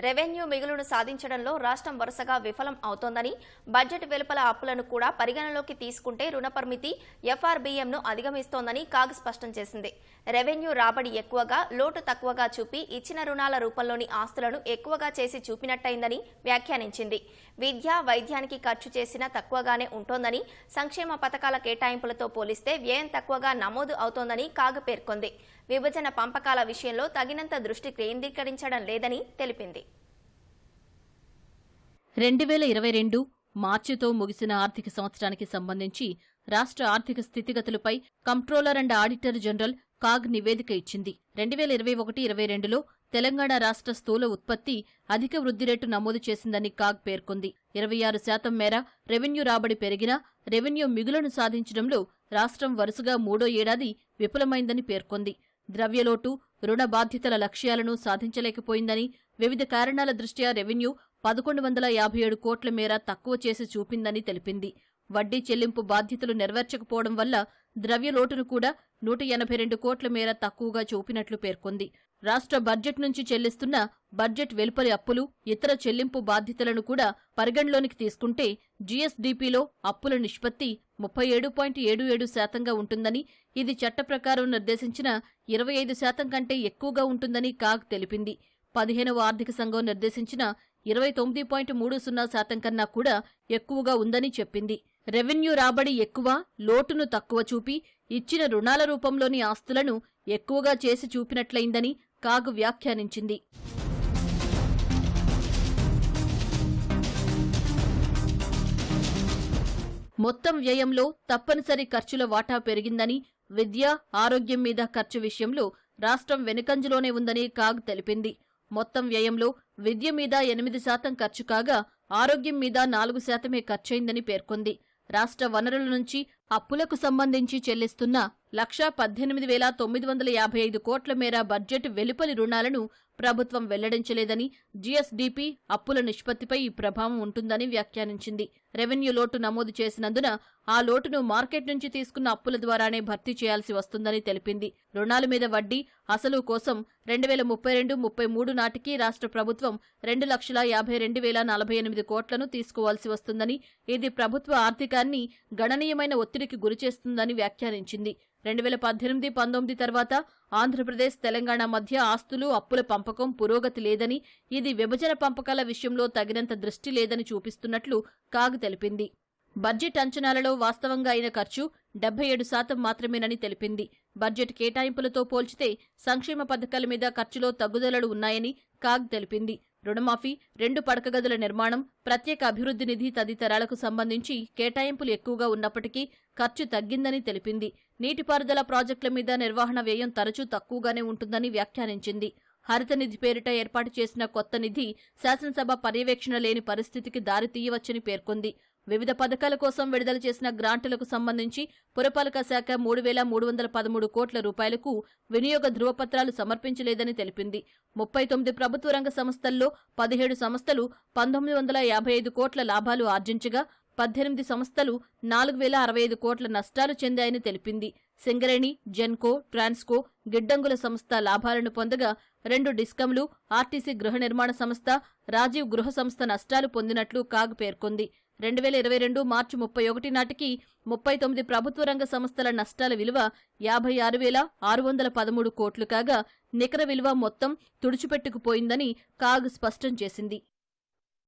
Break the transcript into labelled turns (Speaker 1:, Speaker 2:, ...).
Speaker 1: Revenue మిగులును సాధించడంలో రాష్ట్రం వరుసగా విఫలం అవుతోందని, బడ్జెట్ వెలుపల అప్పులను కూడా పరిగణనలోకి తీసుకుంటే రుణ పరిమితి ఎఫ్ఆర్బీఎంను అధిగమిస్తోందని కాగ్ స్పష్టం చేసింది. రెవెన్యూ రాబడి ఎక్కువగా, లోటు తక్కువగా చూపి ఇచ్చిన రుణాల రూపంలోని ఆస్తులను ఎక్కువగా చేసి చూపినట్టయిందని వ్యాఖ్యానించింది. విద్య, వైద్యానికి ఖర్చు చేసినా తక్కువగానే ఉంటోందని, సంక్షేమ పథకాల కేటాయింపులతో పోలిస్తే వ్యయం తక్కువగా నమోదు అవుతోందని కాగ్ పేర్కొంది. విభజన పంపకాల విషయంలో తగినంత దృష్టి కేంద్రీకరించడం లేదని తెలిపింది.
Speaker 2: 2022 మార్చితో ముగిసిన ఆర్థిక సంవత్సరానికి సంబంధించి రాష్ట్ర ఆర్థిక స్థితిగతులపై comptroller and auditor general CAG నివేదిక ఇచ్చింది. 2021-22లో తెలంగాణ రాష్ట్ర స్థూల ఉత్పత్తి అధిక వృద్ధి రేటు నమోదు చేసిందని కాగ్ పేర్కొంది. 26% మేర రెవెన్యూ రాబడి పెరిగినా రెవెన్యూ మిగులును సాధించడంలో రాష్ట్రం వరుసగా మూడో ఏడాది విఫలమైందని పేర్కొంది. ద్రవ్యలోటు, రుణ బాధ్యతల లక్ష్యాలను సాధించలేకపోయిందని, వివిధ కారణాల దృష్ట్యా రెవెన్యూ 1157 కోట్ల మేర తక్కువ చేసి చూపిందని తెలిపింది. వడ్డీ చెల్లింపు బాధ్యతలు నెరవేర్చకపోవడం వల్ల ద్రవ్యలోటును కూడా 182 కోట్ల మేర తక్కువగా చూపినట్లు పేర్కొంది. రాష్ట్ర బడ్జెట్ నుంచి చెల్లిస్తున్న బడ్జెట్ వెలుపలి అప్పులు, ఇతర చెల్లింపు బాధ్యతలను కూడా పరిగణలోనికి తీసుకుంటే జీఎస్డీపీలో అప్పుల నిష్పత్తి 37.77% ఉంటుందని, ఇది చట్ట ప్రకారం నిర్దేశించిన 25% కంటే ఎక్కువగా ఉంటుందని కాగ్ తెలిపింది. 15వ ఆర్థిక సంఘం నిర్దేశించిన 29.30% కన్నా కూడా ఎక్కువగా ఉందని చెప్పింది. రెవెన్యూ రాబడి ఎక్కువ, లోటును తక్కువ చూపి ఇచ్చిన రుణాల రూపంలోని ఆస్తులను ఎక్కువగా చేసి చూపినట్లయిందని కాగ్ వ్యాఖ్యానించింది. మొత్తం వ్యయంలో తప్పనిసరి ఖర్చుల వాటా పెరిగిందని, విద్య, ఆరోగ్యం మీద ఖర్చు విషయంలో రాష్ట్రం వెనుకంజలోనే ఉందని కాగ్ తెలిపింది. మొత్తం వ్యయంలో విద్య మీద 8% ఖర్చు కాగా, ఆరోగ్యం మీద 4% ఖర్చయిందని పేర్కొంది. రాష్ట్ర వనరుల నుంచి అప్పులకు సంబంధించి చెల్లిస్తున్న 1,18,955 కోట్ల మేర బడ్జెట్ వెలుపలి రుణాలను ప్రభుత్వం వెల్లడించలేదని, జీఎస్డీపీ అప్పుల నిష్పత్తిపై ఈ ప్రభావం ఉంటుందని వ్యాఖ్యానించింది. రెవెన్యూ లోటు నమోదు చేసినందున ఆ లోటును మార్కెట్ నుంచి తీసుకున్న అప్పుల ద్వారానే భర్తీ చేయాల్సి వస్తుందని తెలిపింది. రుణాల మీద వడ్డీ, అసలు కోసం 2032-33 నాటికి రాష్ట్ర ప్రభుత్వం 2,52,048 కోట్లను తీసుకోవాల్సి వస్తుందని, ఇది ప్రభుత్వ ఆర్థికాన్ని గణనీయమైన ఒత్తిడికి గురిచేస్తుందని వ్యాఖ్యానించింది. 2018-19 తర్వాత ఆంధ్రప్రదేశ్, తెలంగాణ మధ్య ఆస్తులు, అప్పుల పంపకం పురోగతి లేదని, ఇది విభజన పంపకాల విషయంలో తగినంత దృష్టి లేదని చూపిస్తున్నట్లు కాగ్ తెలిపింది. బడ్జెట్ అంచనాలలో వాస్తవంగా అయిన ఖర్చు 77% మాత్రమేనని తెలిపింది. బడ్జెట్ కేటాయింపులతో పోల్చితే సంక్షేమ పథకాల మీద ఖర్చులో తగ్గుదలలు ఉన్నాయని కాగ్ తెలిపింది. రుణమాఫీ, 2 పడక గదుల నిర్మాణం, ప్రత్యేక అభివృద్ధి నిధి తదితరాలకు సంబంధించి కేటాయింపులు ఎక్కువగా ఉన్నప్పటికీ ఖర్చు తగ్గిందని తెలిపింది. నీటిపారుదల ప్రాజెక్టుల మీద నిర్వహణ వ్యయం తరచూ తక్కువగానే ఉంటుందని వ్యాఖ్యానించింది. హరిత నిధి పేరిట ఏర్పాటు చేసిన కొత్త నిధి శాసనసభ పర్యవేక్షణ లేని పరిస్థితికి దారితీయవచ్చని పేర్కొంది. వివిధ పథకాల కోసం విడుదల చేసిన గ్రాంట్లకు సంబంధించి పురపాలక శాఖ 3,313 కోట్ల రూపాయలకు వినియోగ ధృవపత్రాలు సమర్పించలేదని తెలిపింది. 39 ప్రభుత్వ రంగ సంస్థల్లో 17 సంస్థలు 1,955 కోట్ల లాభాలు ఆర్జించగా, 18 సంస్థలు 4,065 కోట్ల నష్టాలు చెందాయని తెలిపింది. సింగరేణి, జెన్కో, ట్రాన్స్కో, గిడ్డంగుల సంస్థ లాభాలను పొందగా, 2 డిస్కంలు, ఆర్టీసీ గృహ నిర్మాణ సంస్థ, రాజీవ్ గృహ సంస్థ నష్టాలు పొందినట్లు కాగ్ పేర్కొంది. 2022 మార్చి 31 నాటికి 39 ప్రభుత్వ రంగ సంస్థల నష్టాల విలువ 56,613 కోట్లు కాగా, నికర విలువ మొత్తం తుడిచిపెట్టుకుపోయిందని కాగ్ స్పష్టం చేసింది.